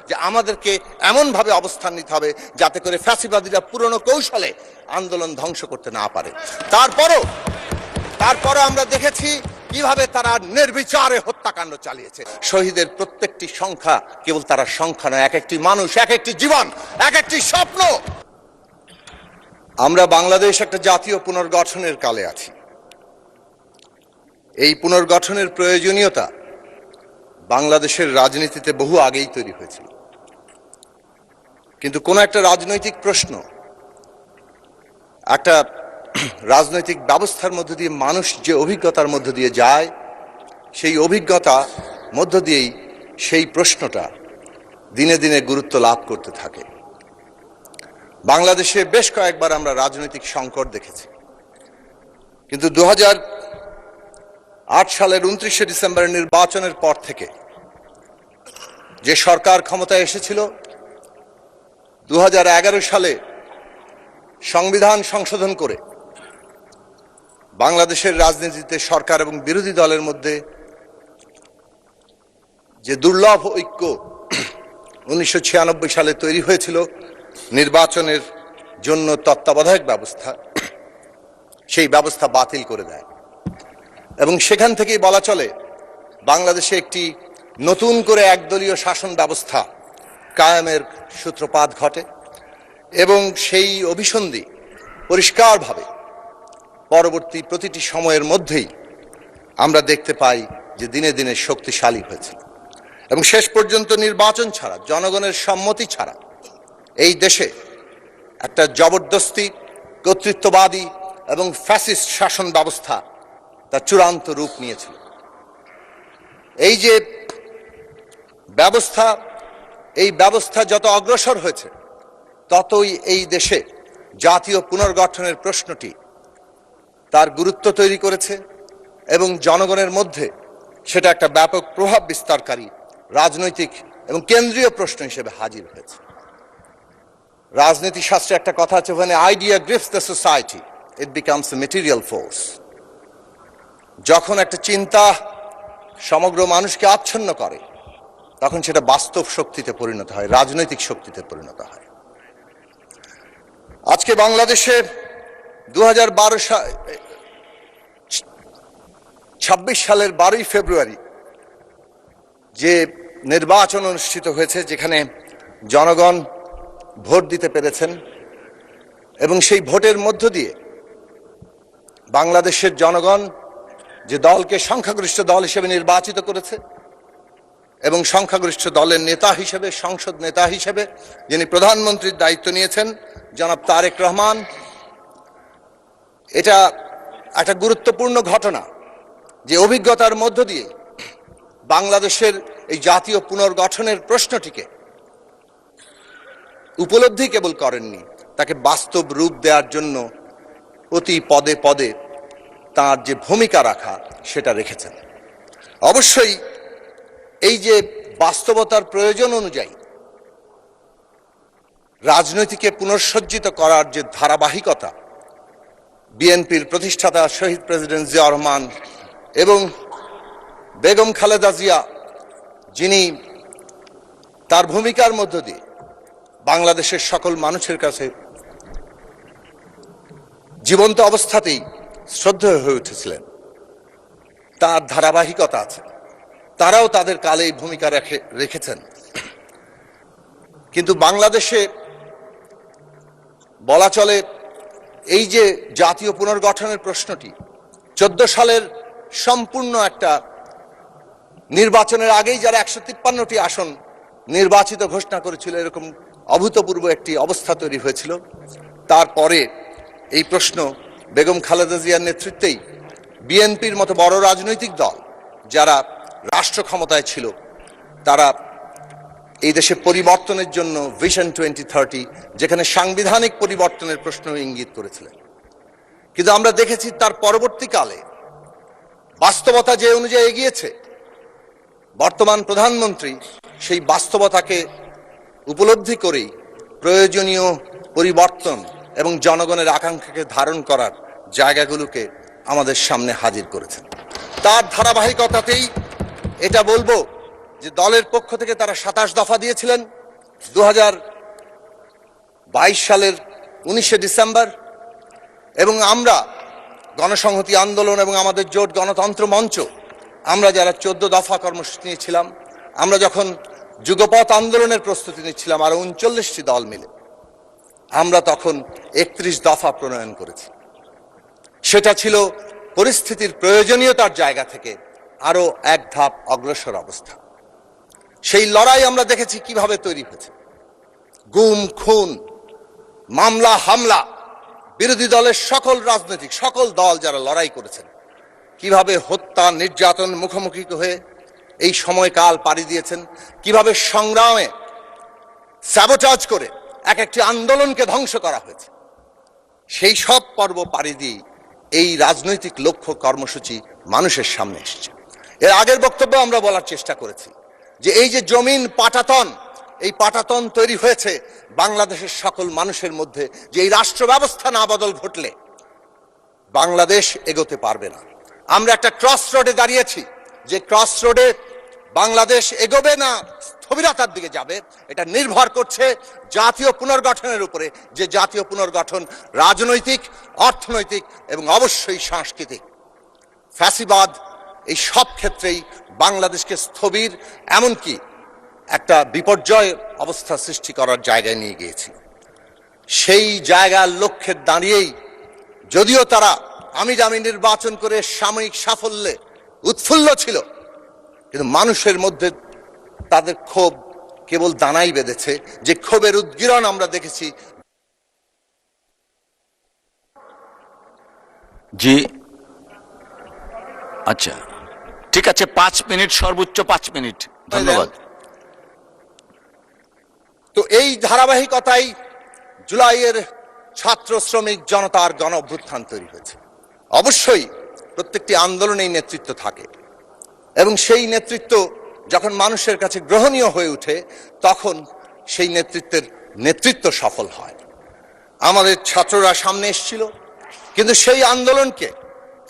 যে আমাদেরকে এমনভাবে অবস্থান নিতে হবে যাতে করে ফ্যাসিবাদীরা পুরনো কৌশলে আন্দোলন ধ্বংস করতে না পারে। তারপরও আমরা দেখেছি কিভাবে তারা নির্বিচারে হত্যাকাণ্ড চালিয়েছে। শহীদের প্রত্যেকটি সংখ্যা কেবল তারা সংখ্যা নয়, এক একটি মানুষ, এক একটি জীবন, এক একটি স্বপ্ন। আমরা বাংলাদেশ একটা জাতীয় পুনর্গঠনের কালে আছি। এই পুনর্গঠনের প্রয়োজনীয়তা বাংলাদেশের রাজনীতিতে বহু আগেই তৈরি হয়েছিল, কিন্তু কোন একটা রাজনৈতিক প্রশ্ন, একটা রাজনৈতিক ব্যবস্থার মধ্য দিয়ে মানুষ যে অভিজ্ঞতার মধ্য দিয়ে যায়, সেই অভিজ্ঞতা মধ্য দিয়েই সেই প্রশ্নটা দিনে দিনে গুরুত্ব লাভ করতে থাকে। বাংলাদেশে বেশ কয়েকবার আমরা রাজনৈতিক সংকট দেখেছি, কিন্তু 2008 সালের 29শে ডিসেম্বরের নির্বাচনের পর থেকে যে সরকার ক্ষমতায় এসেছিল, 2011 সালে সংবিধান সংশোধন করে বাংলাদেশের রাজনীতিতে সরকার এবং বিরোধী দলের মধ্যে যে দুর্লভ ঐক্য 1996 সালে তৈরি হয়েছিল নির্বাচনের জন্য তত্ত্বাবধায়ক ব্যবস্থা, সেই ব্যবস্থা বাতিল করে দেয় এবং সেখান থেকেই বলা চলে বাংলাদেশে একটি নতুন করে একদলীয় শাসন ব্যবস্থা কায়েমের সূত্রপাত ঘটে এবং সেই অভিসন্ধি পরিষ্কারভাবে পরবর্তী প্রতিটি সময়ের মধ্যেই আমরা দেখতে পাই যে দিনে দিনে শক্তিশালী হয়েছে এবং শেষ পর্যন্ত নির্বাচন ছাড়া, জনগণের সম্মতি ছাড়া এই দেশে একটা জবরদস্তি, কর্তৃত্ববাদী এবং ফ্যাসিস্ট শাসন ব্যবস্থা তার চূড়ান্ত রূপ নিয়েছিল। এই যে ব্যবস্থা, এই ব্যবস্থা যত অগ্রসর হয়েছে ততই এই দেশে জাতীয় পুনর্গঠনের প্রশ্নটি তার গুরুত্ব তৈরি করেছে এবং জনগণের মধ্যে সেটা একটা ব্যাপক প্রভাব বিস্তারকারী রাজনৈতিক এবং কেন্দ্রীয় প্রশ্ন হিসেবে হাজির হয়েছে। রাজনীতি শাস্ত্রে একটা কথা আছে, when idea grips the society it becomes a material force। যখন একটা চিন্তা সমগ্র মানুষকে আচ্ছন্ন করে তখন সেটা বাস্তব শক্তিতে পরিণত হয়, রাজনৈতিক শক্তিতে পরিণত হয়। আজকে বাংলাদেশে 2026 সালের 12ই ফেব্রুয়ারি যে নির্বাচন অনুষ্ঠিত হয়েছে, যেখানে জনগণ ভোট দিতে পেরেছেন এবং সেই ভোটের মধ্য দিয়ে বাংলাদেশের জনগণ যে দলকে সংখ্যাগরিষ্ঠ দল হিসেবে নির্বাচিত করেছে এবং সংখ্যাগরিষ্ঠ দলের নেতা হিসেবে, সংসদ নেতা হিসেবে যিনি প্রধানমন্ত্রীর দায়িত্ব নিয়েছেন জনাব তারেক রহমান, এটা একটা গুরুত্বপূর্ণ ঘটনা যে অভিজ্ঞতার মধ্য দিয়ে বাংলাদেশের এই জাতীয় পুনর্গঠনের প্রশ্নটিকে উপলব্ধি কেবল করেননি, তাকে বাস্তব রূপ দেওয়ার জন্য প্রতি পদে পদে তার যে ভূমিকা রাখা সেটা রেখেছেন। অবশ্যই এই যে বাস্তবতার প্রয়োজন অনুযায়ী রাজনীতিকে পুনঃসজ্জিত করার যে ধারাবাহিকতা বিএনপির প্রতিষ্ঠাতা শহীদ প্রেসিডেন্ট জিয়া রহমান এবং বেগম খালেদা জিয়া, যিনি তার ভূমিকার মধ্য দিয়ে বাংলাদেশের সকল মানুষের কাছে জীবন্ত অবস্থাতেই শ্রদ্ধেয় হয়ে উঠেছিলেন, তার ধারাবাহিকতা আছে। তারাও তাদের কালে এই ভূমিকা রেখেছেন। কিন্তু বাংলাদেশে বলা চলে এই যে জাতীয় পুনর্গঠনের প্রশ্নটি 14 সালের সম্পূর্ণ একটা নির্বাচনের আগেই যারা 153টি আসন নির্বাচিত ঘোষণা করেছিল, এরকম অভূতপূর্ব একটি অবস্থা তৈরি হয়েছিল। তারপরে এই প্রশ্ন বেগম খালেদা জিয়ার নেতৃত্বেই বিএনপির মতো বড় রাজনৈতিক দল যারা রাষ্ট্র ক্ষমতায় ছিল, তারা এই দেশে পরিবর্তনের জন্য ভিশন 2030, যেখানে সাংবিধানিক পরিবর্তনের প্রশ্ন ইঙ্গিত করেছিলেন। কিন্তু আমরা দেখেছি তার পরবর্তীকালে বাস্তবতা যে অনুযায়ী এগিয়েছে, বর্তমান প্রধানমন্ত্রী সেই বাস্তবতাকে উপলব্ধি করেই প্রয়োজনীয় পরিবর্তন এবং জনগণের আকাঙ্ক্ষাকে ধারণ করার জায়গাগুলোকে আমাদের সামনে হাজির করেছেন। তার ধারাবাহিকতাতেই এটা বলবো যে দলের পক্ষ থেকে তারা 27 দফা দিয়েছিলেন 2022 সালের 19শে ডিসেম্বর, এবং আমরা গণসংহতি আন্দোলন এবং আমাদের জোট গণতন্ত্র মঞ্চ আমরা যারা 14 দফা কর্মসূচি নিয়েছিলাম, আমরা যখন যুগপৎ আন্দোলনের প্রস্তুতি নিচ্ছিলাম আরো 39টি দল মিলে, আমরা তখন 31 দফা প্রণয়ন করেছি। সেটা ছিল পরিস্থিতির প্রয়োজনীয়তার জায়গা থেকে আরো এক ধাপ অগ্রসর অবস্থা। সেই লড়াই আমরা দেখেছি কিভাবে তৈরি হয়েছে। গুম, খুন, মামলা, হামলা, বিরোধী দলের সকল দল যারা লড়াই করেছেন কিভাবে হত্যা, নির্যাতন মুখোমুখি হয়ে এই সময়কাল পাড়ি দিয়েছেন, কিভাবে সংগ্রামে স্যাবোটাজ করে এক একটি আন্দোলনকে ধ্বংস করা হয়েছে। সেই সব পর্ব পাড়ি দিয়ে এই রাজনৈতিক লক্ষ্য কর্মসূচি মানুষের সামনে এসেছে। এর আগের বক্তব্য আমরা বলার চেষ্টা করেছি যে এই যে জমিন পাটাতন, এই পাটাতন তৈরি হয়েছে বাংলাদেশের সকল মানুষের মধ্যে, যে এই রাষ্ট্র ব্যবস্থা না বদল ঘটলে বাংলাদেশ এগোতে পারবে না। আমরা একটা ক্রস রোডে দাঁড়িয়েছি, যে ক্রস রোডে বাংলাদেশ এগোবে না স্থবিরতার দিকে যাবে, এটা নির্ভর করছে জাতীয় পুনর্গঠনের উপরে, যে জাতীয় পুনর্গঠন রাজনৈতিক, অর্থনৈতিক এবং অবশ্যই সাংস্কৃতিক। ফ্যাসিবাদ এই সব ক্ষেত্রেই বাংলাদেশকে স্থবির, এমনকি একটা বিপর্যয় অবস্থা সৃষ্টি করার জায়গায় নিয়ে গিয়েছিল। সেই জায়গার লক্ষ্যে দাঁড়িয়েই যদিও তারা আমি নির্বাচন করে সাময়িক সাফল্যে উৎফুল্ল ছিল, কিন্তু মানুষের মধ্যে তাদের ক্ষোভ কেবল দানাই বেঁধেছে। যে ক্ষোভের উদ্গীরণ আমরা দেখেছি। জি, আচ্ছা, ঠিক আছে, 5 মিনিট, সর্বোচ্চ 5 মিনিট, ধন্যবাদ। তো এই ধারাবাহিকতাই জুলাইয়ের ছাত্র শ্রমিক জনতার গণ অভ্যুত্থান তৈরি হয়েছে। অবশ্যই প্রত্যেকটি আন্দোলনেই নেতৃত্ব থাকে, এবং সেই নেতৃত্ব যখন মানুষের কাছে গ্রহণীয় হয়ে ওঠে তখন সেই নেতৃত্ব সফল হয়। আমাদের ছাত্ররা সামনে এসেছিল, কিন্তু সেই আন্দোলনকে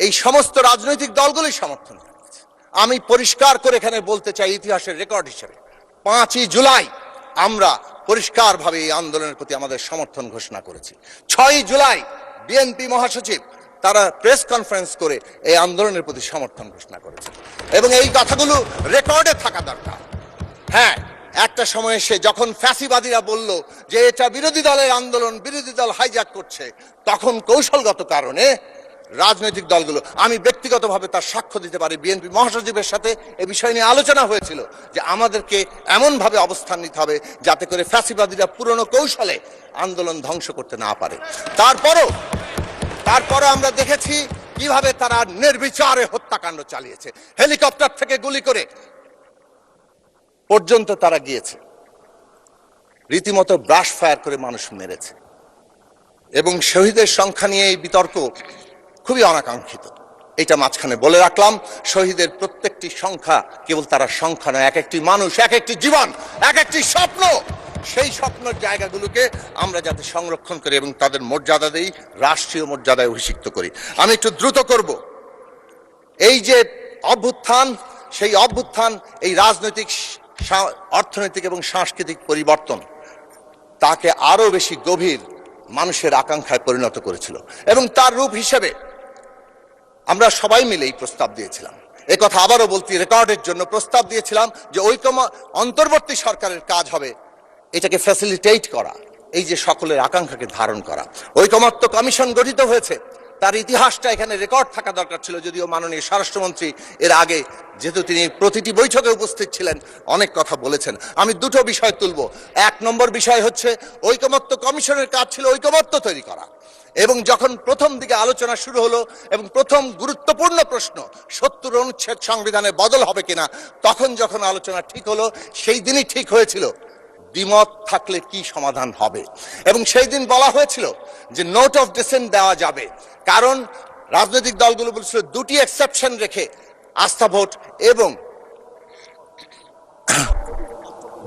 এই সমস্ত রাজনৈতিক দলগুলি সমর্থন করেছে। আমি পরিষ্কার করে এখানে বলতে চাই, ইতিহাসের রেকর্ড হিসেবে 5ই জুলাই আমরা পরিষ্কারভাবে এই আন্দোলনের প্রতি আমাদের সমর্থন ঘোষণা করেছি। 6ই জুলাই বিএনপি মহাসচিব তারা প্রেস কনফারেন্স করে এই আন্দোলনের প্রতি সমর্থন ঘোষণা করেছে, এবং এই কথাগুলো রেকর্ডে থাকা দরকার। হ্যাঁ, একটা সময় এসে যখন ফ্যাসিবাদীরা বলল যে এটা বিরোধী দলের আন্দোলন, বিরোধী দল হাইজ্যাক করছে, তখন কৌশলগত কারণে রাজনৈতিক দলগুলো, আমি ব্যক্তিগতভাবে তার সাক্ষ্য দিতে পারি, বিএনপি মহাসচিবের সাথে এ বিষয় নিয়ে আলোচনা হয়েছিল যে আমাদেরকে এমনভাবে অবস্থান নিতে হবে যাতে করে ফ্যাসিবাদীরা পুরনো কৌশলে আন্দোলন ধ্বংস করতে না পারে। তারপরও আমরা দেখেছি কিভাবে তারা নির্বিচারে হত্যাকাণ্ড চালিয়েছে। হেলিকপ্টার থেকে গুলি করে পর্যন্ত তারা গিয়েছে, রীতিমতো ব্রাশ ফায়ার করে মানুষ মেরেছে, এবং শহীদের সংখ্যা নিয়ে এই বিতর্ক খুবই অনাকাঙ্ক্ষিত। এটা মাঝখানে বলে রাখলাম, শহীদের প্রত্যেকটি সংখ্যা কেবল তারা সংখ্যা নয়, এক একটি মানুষ, এক একটি জীবন, এক একটি স্বপ্ন। সেই স্বপ্নের জায়গাগুলোকে আমরা যাতে সংরক্ষণ করি এবং তাদের মর্যাদা দেই, রাষ্ট্রীয় মর্যাদায় অভিষিক্ত করি। আমি একটু দ্রুত করব। এই যে অভ্যুত্থান, সেই অভ্যুত্থান এই রাজনৈতিক, অর্থনৈতিক এবং সাংস্কৃতিক পরিবর্তন তাকে আরো বেশি গভীর মানুষের আকাঙ্ক্ষায় পরিণত করেছিল, এবং তার রূপ হিসেবে আমরা সবাই মিলে এই প্রস্তাব দিয়েছিলাম। এ কথা আবারও বলতে, রেকর্ডের জন্য প্রস্তাব দিয়েছিলাম যে অন্তর্বর্তী সরকারের কাজ হবে এটাকে ফ্যাসিলিটেট করা, এই যে সকলের আকাঙ্ক্ষাকে ধারণ করা। ঐকমত্য কমিশন গঠিত হয়েছে, তার ইতিহাসটা এখানে রেকর্ড থাকা দরকার ছিল। যদিও মাননীয় স্বরাষ্ট্রমন্ত্রী এর আগে, যেহেতু তিনি প্রতিটি বৈঠকে উপস্থিত ছিলেন, অনেক কথা বলেছেন। আমি দুটো বিষয় তুলব। 1 নম্বর বিষয় হচ্ছে, ঐকমত্য কমিশনের কাজ ছিল ঐকমত্য তৈরি করা, এবং যখন প্রথম দিকে আলোচনা শুরু হলো এবং প্রথম গুরুত্বপূর্ণ প্রশ্ন 70 অনুচ্ছেদ সংবিধানে বদল হবে কিনা, তখন যখন আলোচনা ঠিক হলো, সেই দিনই ঠিক হয়েছিল দ্বিমত থাকলে কি সমাধান হবে, এবং সেই দিন বলা হয়েছিল যে নোট অফ ডিসেন্ট দেওয়া যাবে, কারণ রাজনৈতিক দলগুলো বলছিল 2টি এক্সেপশন রেখে আস্থা ভোট এবং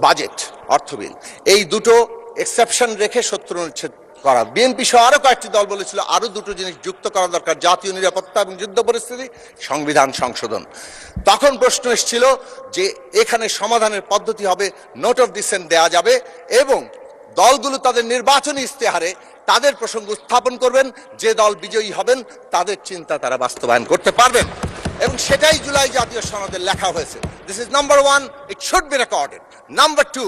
বাজেট, অর্থ বিল, এই দুটো এক্সেপশন রেখে 70 অনুচ্ছেদ করা। বিএনপি সহ আরো কয়েকটি দল বলেছিল আরো দুটো জিনিস যুক্ত করা দরকার, জাতীয় নিরাপত্তা এবং যুদ্ধ পরিস্থিতি, সংবিধান সংশোধন। তখন প্রশ্ন এসেছিল যে এখানে সমাধানের পদ্ধতি হবে নোট অফ ডিসেন্ট দেওয়া যাবে এবং দলগুলো তাদের নির্বাচনী ইস্তেহারে তাদের প্রসঙ্গ উত্থাপন করবেন, যে দল বিজয়ী হবেন তাদের চিন্তা তারা বাস্তবায়ন করতে পারবেন, এবং সেটাই জুলাই জাতীয় সনদে লেখা হয়েছে। This is number one, it should be recorded. Number two,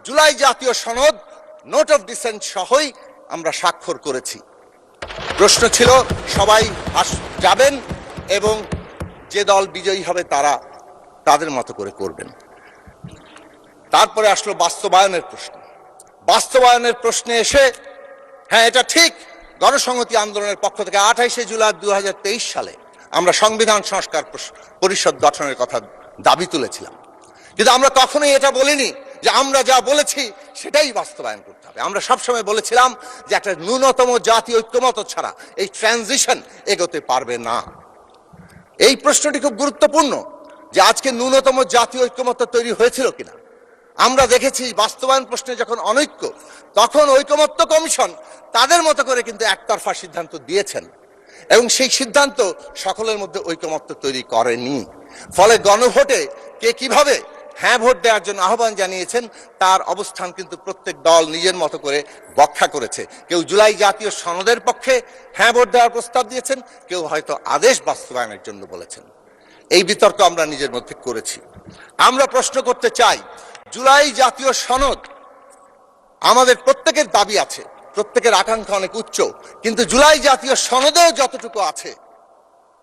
July জাতীয় সনদ নোট অফ ডিসেন্ট সহই আমরা স্বাক্ষর করেছি। প্রশ্ন ছিল সবাই যাবেন এবং যে দল বিজয়ী হবে তারা তাদের মতো করে করবেন। তারপরে আসলো বাস্তবায়নের প্রশ্ন। বাস্তবায়নের প্রশ্নে এসে হ্যাঁ, এটা ঠিক, গণসংহতি আন্দোলনের পক্ষ থেকে 28শে জুলাই 2023 সালে আমরা সংবিধান সংস্কার পরিষদ গঠনের কথা দাবি তুলেছিলাম, কিন্তু আমরা কখনোই এটা বলিনি যে আমরা যা বলেছি সেটাই বাস্তবায়ন করতে হবে। আমরা সবসময় বলেছিলাম যে একটা ন্যূনতম জাতীয় ঐক্যমত ছাড়া এই ট্রানজিশন এগোতে পারবে না। এই প্রশ্নটি খুব গুরুত্বপূর্ণ যে আজকে ন্যূনতম জাতীয় ঐক্যমত্য তৈরি হয়েছিল কিনা। আমরা দেখেছি বাস্তবায়ন প্রশ্নে যখন অনৈক্য, তখন ঐকমত্য কমিশন তাদের মতো করে কিন্তু একতরফা সিদ্ধান্ত দিয়েছেন এবং সেই সিদ্ধান্ত সকলের মধ্যে ঐকমত্য তৈরি করেনি। ফলে গণভোটে কে কিভাবে হ্যাঁ ভোট দেওয়ার জন্য আহ্বান জানিয়েছেন তার অবস্থান কিন্তু প্রত্যেক দল নিজের মতো করে ব্যাখ্যা করেছে। কেউ জুলাই জাতীয় সনদের পক্ষে হ্যাঁ ভোট দেওয়ার প্রস্তাব দিয়েছেন, কেউ হয়তো আদেশ বাস্তবায়নের জন্য বলেছেন। এই বিতর্ক আমরা নিজের মধ্যে করেছি। আমরা প্রশ্ন করতে চাই, জুলাই জাতীয় সনদ আমাদের প্রত্যেকের দাবি আছে, প্রত্যেকের আকাঙ্ক্ষা অনেক উচ্চ, কিন্তু জুলাই জাতীয় সনদেও যতটুকু আছে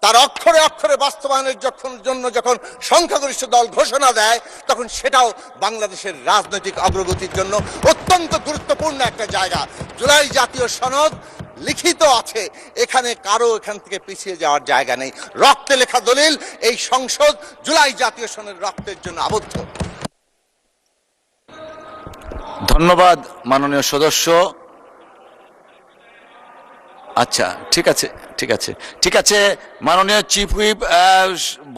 তার অক্ষরে অক্ষরে বাস্তবায়নের জন্য যখন সংখ্যাগরিষ্ঠ দল ঘোষণা দেয়, তখন সেটাও বাংলাদেশের রাজনৈতিক অগ্রগতির জন্য অত্যন্ত গুরুত্বপূর্ণ একটা জায়গা। জুলাই জাতীয় সনদ লিখিত আছে, এখানে কারো এখান থেকে পিছিয়ে যাওয়ার জায়গা নেই। রক্তে লেখা দলিল, এই সংসদ জুলাই জাতীয় সনদের রক্তের জন্য আবদ্ধ। ধন্যবাদ মাননীয় সদস্য। আচ্ছা, ঠিক আছে ঠিক আছে ঠিক আছে মাননীয় চিফ হুইপ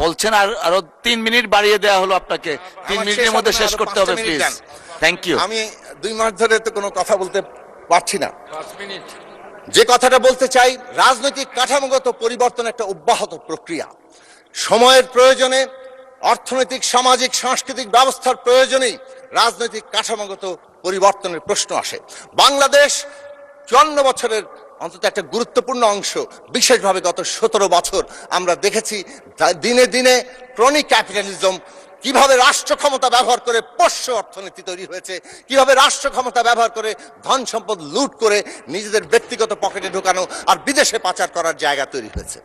বলছেন আর আরো 3 মিনিট বাড়িয়ে দেওয়া হলো আপনাকে। 3 মিনিটের মধ্যে শেষ করতে হবে প্লিজ। Thank you. আমি 2 মাস ধরে তো কোনো কথা বলতে পারছি না। যে কথাটা বলতে চাই, রাজনৈতিক কাঠামোগত পরিবর্তন একটা অব্যাহত প্রক্রিয়া। সময়ের প্রয়োজনে, অর্থনৈতিক, সামাজিক, সাংস্কৃতিক ব্যবস্থার প্রয়োজনেই রাজনৈতিক কাঠামোগত পরিবর্তনের প্রশ্ন আসে। বাংলাদেশ 54 বছরের অন্তত একটা গুরুত্বপূর্ণ অংশ, বিশেষভাবে গত 17 বছর আমরা দেখেছি দিনে দিনে ক্রনিক ক্যাপিটালিজম, কিভাবে রাষ্ট্র ক্ষমতা ব্যবহার করে পোষ্য অর্থনীতি তৈরি হয়েছে, কিভাবে রাষ্ট্র ক্ষমতা ব্যবহার করে ধন সম্পদ লুট করে নিজেদের ব্যক্তিগত পকেটে ঢোকানো আর বিদেশে পাচার করার জায়গা তৈরি হয়েছে।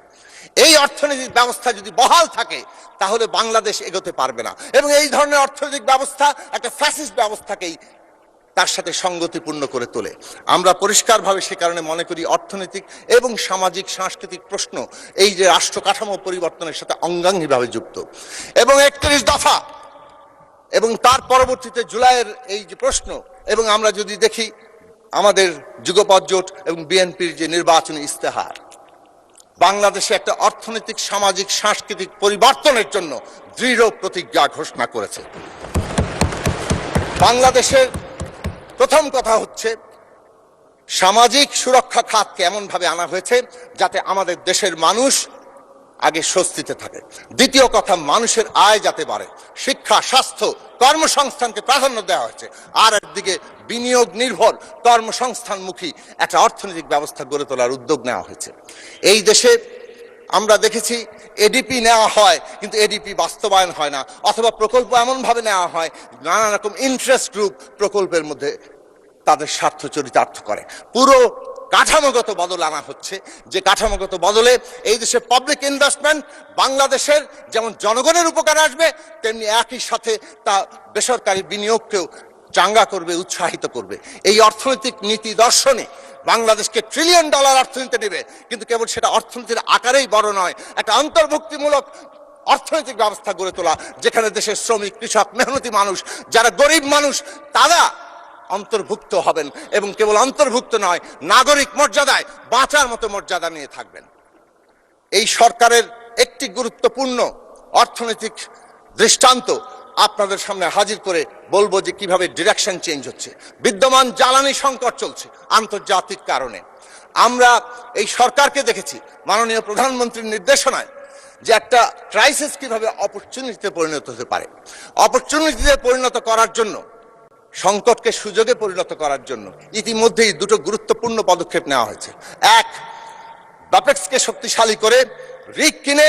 এই অর্থনৈতিক ব্যবস্থা যদি বহাল থাকে তাহলে বাংলাদেশ এগোতে পারবে না, এবং এই ধরনের অর্থনৈতিক ব্যবস্থা একটা ফ্যাসিস্ট ব্যবস্থাকেই তার সাথে সঙ্গতিপূর্ণ করে তোলে। আমরা পরিষ্কারভাবে সে কারণে মনে করি অর্থনৈতিক এবং সামাজিক সাংস্কৃতিক প্রশ্ন এই যে রাষ্ট্র কাঠামো পরিবর্তনের সাথে অঙ্গাঙ্গিভাবে যুক্ত। এবং 31 দফা এবং তার পরবর্তীতে জুলাইয়ের এই যে প্রশ্ন, এবং আমরা যদি দেখি আমাদের যুগপৎ জোট এবং বিএনপির যে নির্বাচনী ইস্তেহার, বাংলাদেশে একটা অর্থনৈতিক, সামাজিক, সাংস্কৃতিক পরিবর্তনের জন্য দৃঢ় প্রতিজ্ঞা ঘোষণা করেছে। বাংলাদেশের প্রথম কথা হচ্ছে সামাজিক সুরক্ষা খাতকে এমন ভাবে আনা হয়েছে যাতে আমাদের দেশের মানুষ আগে স্বস্তিতে থাকে। দ্বিতীয় কথা, মানুষের আয় যাতে বাড়ে, শিক্ষা, স্বাস্থ্য, কর্মসংস্থানকে প্রাধান্য দেওয়া হয়েছে। আর একদিকে বিনিয়োগ নির্ভর কর্মসংস্থানমুখী একটা অর্থনৈতিক ব্যবস্থা গড়ে তোলার উদ্যোগ নেওয়া হয়েছে। এই দেশে আমরা দেখেছি এডিপি নেওয়া হয় কিন্তু এডিপি বাস্তবায়ন হয় না, অথবা প্রকল্প এমনভাবে নেওয়া হয় নানা রকম ইন্টারেস্ট গ্রুপ প্রকল্পের মধ্যে তাদের স্বার্থ চরিতার্থ করে। পুরো কাঠামোগত বদল আনা হচ্ছে, যে কাঠামোগত বদলে এই দেশে পাবলিক ইনভেস্টমেন্ট বাংলাদেশের যেমন জনগণের উপকার আসবে, তেমনি একই সাথে তা বেসরকারি বিনিয়োগকেও চাঙ্গা করবে, উৎসাহিত করবে। এই অর্থনৈতিক নীতি দর্শনে বাংলাদেশকে $1 ট্রিলিয়ন অর্থনীতি নেবে, কিন্তু কেবল সেটা অর্থনীতির আকারেই বড় নয়, একটা অন্তর্ভুক্তিমূলক অর্থনৈতিক ব্যবস্থা গড়ে তোলা, যেখানে দেশের শ্রমিক, কৃষক, মেহনতি মানুষ, যারা গরিব মানুষ, তারা অন্তর্ভুক্ত হবেন, এবং কেবল অন্তর্ভুক্ত নয়, নাগরিক মর্যাদায় বাঁচার মতো মর্যাদা নিয়ে থাকবেন। এই সরকারের একটি গুরুত্বপূর্ণ অর্থনৈতিক দৃষ্টান্ত আপনাদের সামনে হাজির করে বলবো যে কিভাবে ডিরেকশন চেঞ্জ হচ্ছে। বিদ্যমান জ্বালানি সংকট চলছে আন্তর্জাতিক কারণে। আমরা এই সরকারকে দেখেছি মাননীয় প্রধানমন্ত্রীর নির্দেশনায় যে একটা ক্রাইসিস কিভাবে অপরচুনিটিতে পরিণত হতে পারে। অপরচুনিটিতে পরিণত করার জন্য, সংকটকে সুযোগে পরিণত করার জন্য ইতিমধ্যেই দুটো গুরুত্বপূর্ণ পদক্ষেপ নেওয়া হয়েছে। এক, ব্যাপেক্সকে শক্তিশালী করে রিগ কিনে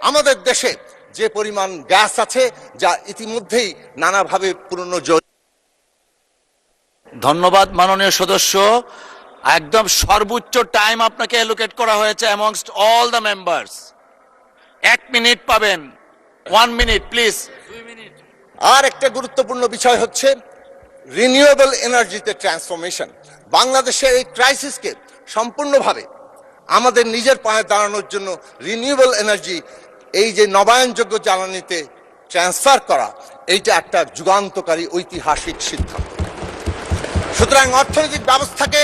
আমাদের দেশে যে পরিমাণ গ্যাস আছে যা ইতিমধ্যেই নানাভাবে পুরনো। ধন্যবাদ মাননীয় সদস্য। একদম সর্বোচ্চ টাইম আপনাকে অ্যালোকেট করা হয়েছে amongst all the members. 1 minute পাবেন। 1 মিনিট প্লিজ। আর একটা গুরুত্বপূর্ণ বিষয় হচ্ছে রিনিউয়েবল এনার্জিতে ট্রান্সফরমেশন। বাংলাদেশের এই ক্রাইসিসকে সম্পূর্ণভাবে আমাদের নিজের পায়ে দাঁড়ানোর জন্য রিনিউয়েবল এনার্জি, এই যে নবায়নযোগ্য জ্বালানিতে ট্রান্সফার করা, এইটা একটা যুগান্তকারী ঐতিহাসিক সিদ্ধান্ত। সুতরাং অর্থনৈতিক ব্যবস্থাকে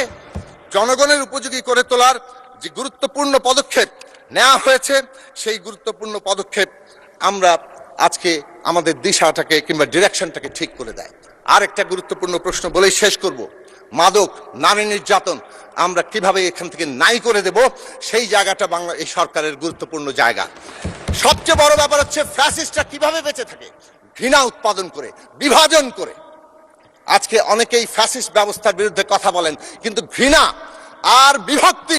জনগণের উপযোগী করে তোলার যে গুরুত্বপূর্ণ পদক্ষেপ নেওয়া হয়েছে, সেই গুরুত্বপূর্ণ পদক্ষেপ আমরা আজকে আমাদের দিশাটাকে কিংবা ডিরেকশনটাকে ঠিক করে দেয়। আর একটা গুরুত্বপূর্ণ প্রশ্ন বলেই শেষ করব, মাদক, নারী নির্যাতন আমরা কিভাবে এখান থেকে নাই করে দেব, সেই জায়গাটা বাংলা এই সরকারের গুরুত্বপূর্ণ জায়গা। সবচেয়ে বড় ব্যাপার হচ্ছে ফ্যাসিস্টরা কিভাবে বেঁচে থাকে, ঘৃণা উৎপাদন করে, বিভাজন করে। আজকে অনেকেই ফ্যাসিস্ট ব্যবস্থার বিরুদ্ধে কথা বলেন, কিন্তু ঘৃণা আর বিভক্তি